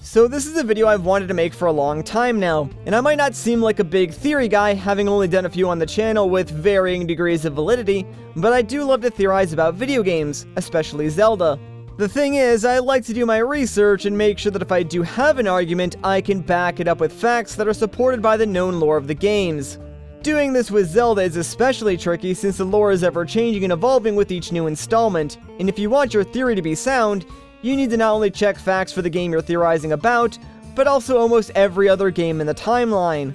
So this is a video I've wanted to make for a long time now, and I might not seem like a big theory guy, having only done a few on the channel with varying degrees of validity, but I do love to theorize about video games, especially Zelda. The thing is, I like to do my research and make sure that if I do have an argument, I can back it up with facts that are supported by the known lore of the games. Doing this with Zelda is especially tricky since the lore is ever changing and evolving with each new installment, and if you want your theory to be sound, you need to not only check facts for the game you're theorizing about, but also almost every other game in the timeline.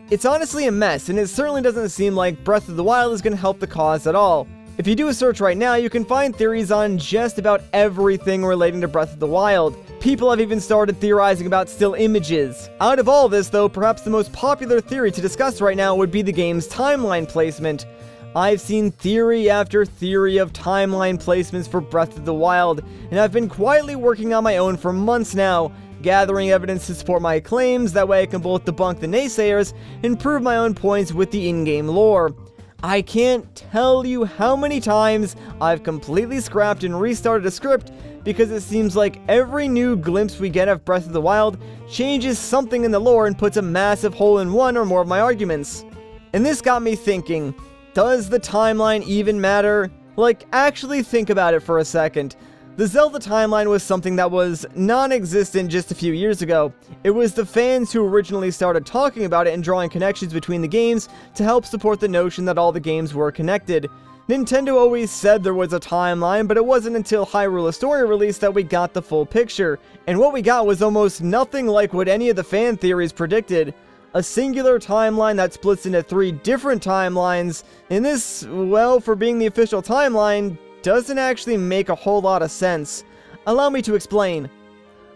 It's honestly a mess, and it certainly doesn't seem like Breath of the Wild is going to help the cause at all. If you do a search right now, you can find theories on just about everything relating to Breath of the Wild. People have even started theorizing about still images. Out of all this, though, perhaps the most popular theory to discuss right now would be the game's timeline placement. I've seen theory after theory of timeline placements for Breath of the Wild, and I've been quietly working on my own for months now, gathering evidence to support my claims, that way I can both debunk the naysayers and prove my own points with the in-game lore. I can't tell you how many times I've completely scrapped and restarted a script because it seems like every new glimpse we get of Breath of the Wild changes something in the lore and puts a massive hole in one or more of my arguments. And this got me thinking, does the timeline even matter? Like, actually think about it for a second. The Zelda timeline was something that was non-existent just a few years ago. It was the fans who originally started talking about it and drawing connections between the games to help support the notion that all the games were connected. Nintendo always said there was a timeline, but it wasn't until Hyrule Historia released that we got the full picture. And what we got was almost nothing like what any of the fan theories predicted. A singular timeline that splits into 3 different timelines, and this, well, for being the official timeline, doesn't actually make a whole lot of sense. Allow me to explain.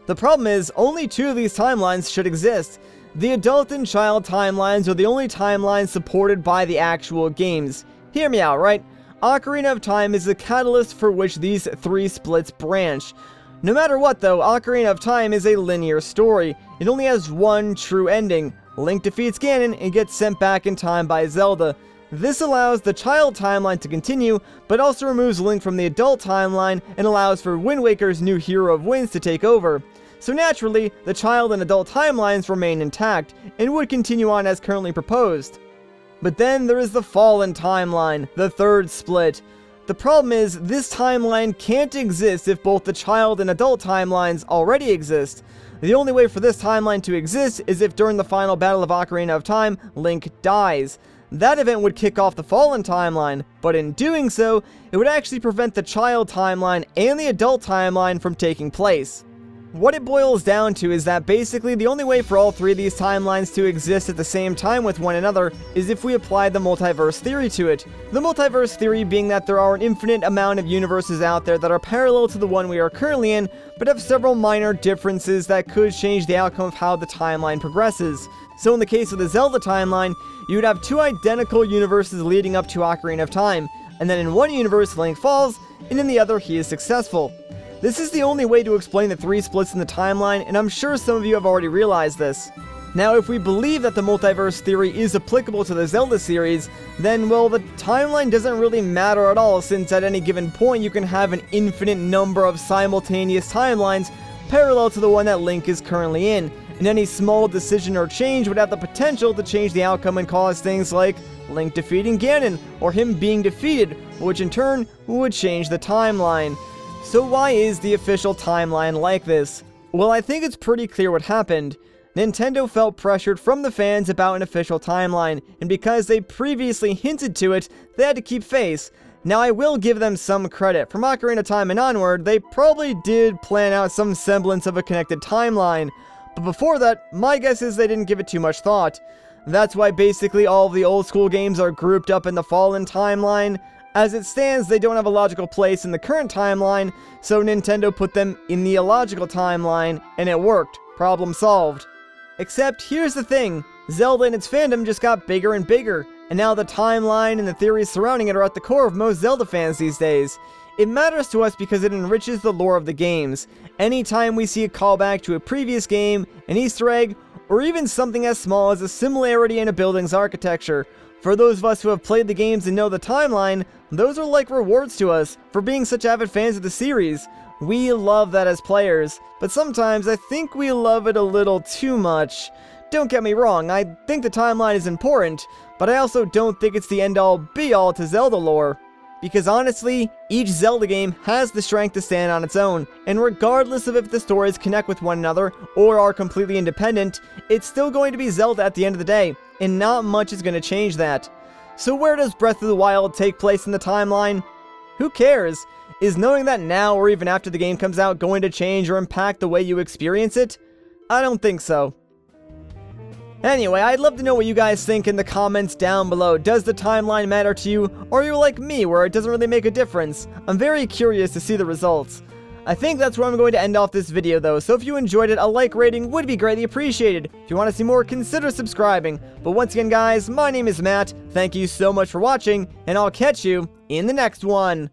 The problem is, only 2 of these timelines should exist. The adult and child timelines are the only timelines supported by the actual games. Hear me out, right? Ocarina of Time is the catalyst for which these 3 splits branch. No matter what though, Ocarina of Time is a linear story. It only has one true ending. Link defeats Ganon and gets sent back in time by Zelda. This allows the child timeline to continue, but also removes Link from the adult timeline and allows for Wind Waker's new Hero of Winds to take over. So naturally, the child and adult timelines remain intact, and would continue on as currently proposed. But then there is the Fallen timeline, the 3rd split. The problem is, this timeline can't exist if both the child and adult timelines already exist. The only way for this timeline to exist is if during the final battle of Ocarina of Time, Link dies. That event would kick off the Fallen timeline, but in doing so, it would actually prevent the child timeline and the adult timeline from taking place. What it boils down to is that basically the only way for all 3 of these timelines to exist at the same time with one another is if we apply the multiverse theory to it. The multiverse theory being that there are an infinite amount of universes out there that are parallel to the one we are currently in, but have several minor differences that could change the outcome of how the timeline progresses. So in the case of the Zelda timeline, you would have 2 identical universes leading up to Ocarina of Time, and then in one universe Link falls, and in the other he is successful. This is the only way to explain the 3 splits in the timeline, and I'm sure some of you have already realized this. Now, if we believe that the multiverse theory is applicable to the Zelda series, then, well, the timeline doesn't really matter at all, since at any given point you can have an infinite number of simultaneous timelines parallel to the one that Link is currently in, and any small decision or change would have the potential to change the outcome and cause things like Link defeating Ganon, or him being defeated, which in turn would change the timeline. So why is the official timeline like this? Well, I think it's pretty clear what happened. Nintendo felt pressured from the fans about an official timeline, and because they previously hinted to it, they had to keep face. Now, I will give them some credit. From Ocarina of Time and onward, they probably did plan out some semblance of a connected timeline. But before that, my guess is they didn't give it too much thought. That's why basically all of the old school games are grouped up in the Fallen timeline. As it stands, they don't have a logical place in the current timeline, so Nintendo put them in the illogical timeline, and it worked. Problem solved. Except, here's the thing, Zelda and its fandom just got bigger and bigger, and now the timeline and the theories surrounding it are at the core of most Zelda fans these days. It matters to us because it enriches the lore of the games. Anytime we see a callback to a previous game, an Easter egg, or even something as small as a similarity in a building's architecture, for those of us who have played the games and know the timeline, those are like rewards to us for being such avid fans of the series. We love that as players, but sometimes I think we love it a little too much. Don't get me wrong, I think the timeline is important, but I also don't think it's the end-all be-all to Zelda lore. Because honestly, each Zelda game has the strength to stand on its own, and regardless of if the stories connect with one another or are completely independent, it's still going to be Zelda at the end of the day, and not much is going to change that. So where does Breath of the Wild take place in the timeline? Who cares? Is knowing that now or even after the game comes out going to change or impact the way you experience it? I don't think so. Anyway, I'd love to know what you guys think in the comments down below. Does the timeline matter to you, or are you like me where it doesn't really make a difference? I'm very curious to see the results. I think that's where I'm going to end off this video though, so if you enjoyed it, a like rating would be greatly appreciated. If you want to see more, consider subscribing. But once again guys, my name is Matt, thank you so much for watching, and I'll catch you in the next one.